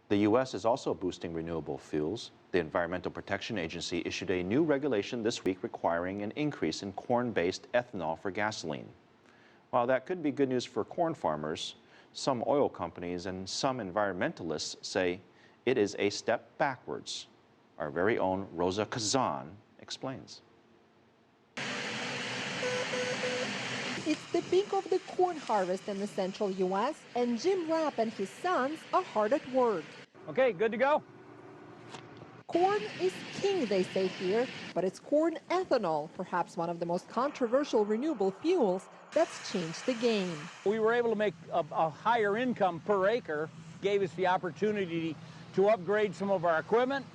The U.S. is also boosting renewable fuels. The Environmental Protection Agency issued a new regulation this week requiring an increase in corn-based ethanol for gasoline. While that could be good news for corn farmers, some oil companies and some environmentalists say it is a step backwards. Our very own Roza Kazan explains. It's the peak of the corn harvest in the central U.S., and Jim Rapp and his sons are hard at work. Okay, good to go. Corn is king, they say here, but it's corn ethanol, perhaps one of the most controversial renewable fuels, that's changed the game. We were able to make a higher income per acre, gave us the opportunity to upgrade some of our equipment,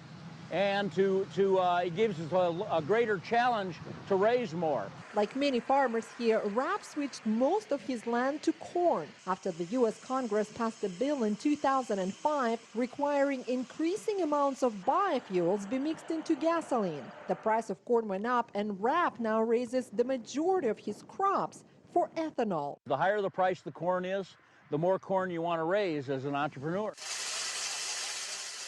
and it gives us a greater challenge to raise more. Like many farmers here, Rapp switched most of his land to corn after the U.S. Congress passed a bill in 2005 requiring increasing amounts of biofuels be mixed into gasoline. The price of corn went up, and Rapp now raises the majority of his crops for ethanol. The higher the price of the corn is, the more corn you want to raise as an entrepreneur.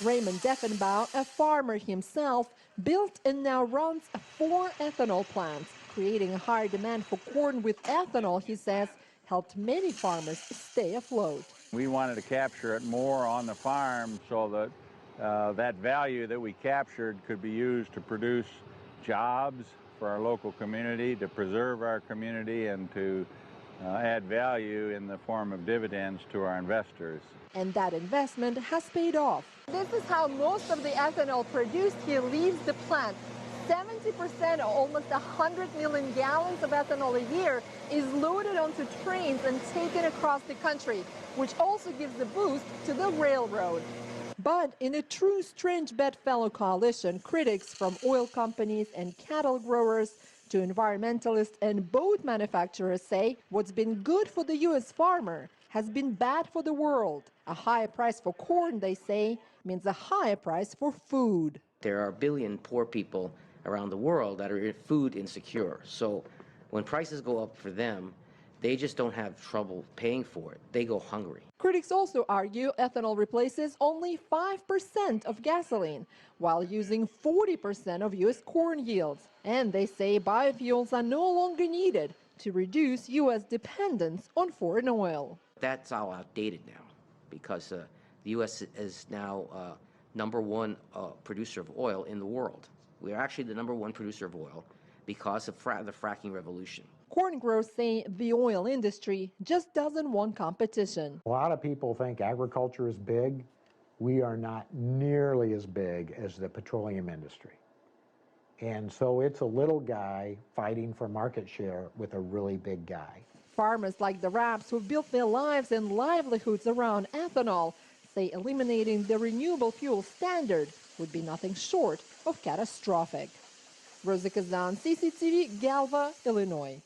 Raymond Deffenbaugh, a farmer himself, built and now runs 4 ethanol plants. Creating a higher demand for corn with ethanol, he says, helped many farmers stay afloat. We wanted to capture it more on the farm so that that value that we captured could be used to produce jobs for our local community, to preserve our community, and to add value in the form of dividends to our investors. And that investment has paid off. This is how most of the ethanol produced here leaves the plant. 70%, or almost 100 million gallons of ethanol a year, is loaded onto trains and taken across the country, which also gives a boost to the railroad. But in a true strange bedfellow coalition, critics from oil companies and cattle growers to environmentalists and boat manufacturers say what's been good for the U.S. farmer has been bad for the world. A higher price for corn, they say, means a higher price for food. There are a billion poor people around the world that are food insecure. So when prices go up for them, they just don't have trouble paying for it. They go hungry. Critics also argue ethanol replaces only 5% of gasoline, while using 40% of U.S. corn yields. And they say biofuels are no longer needed to reduce U.S. dependence on foreign oil. That's all outdated now, because the U.S. is now #1 producer of oil in the world. We are actually the #1 producer of oil because of the fracking revolution. Corn growers say the oil industry just doesn't want competition. A lot of people think agriculture is big. We are not nearly as big as the petroleum industry. And so it's a little guy fighting for market share with a really big guy. Farmers like the Rapps, who've built their lives and livelihoods around ethanol, say eliminating the renewable fuel standard would be nothing short of catastrophic. Roza Kazan, CCTV, Galva, Illinois.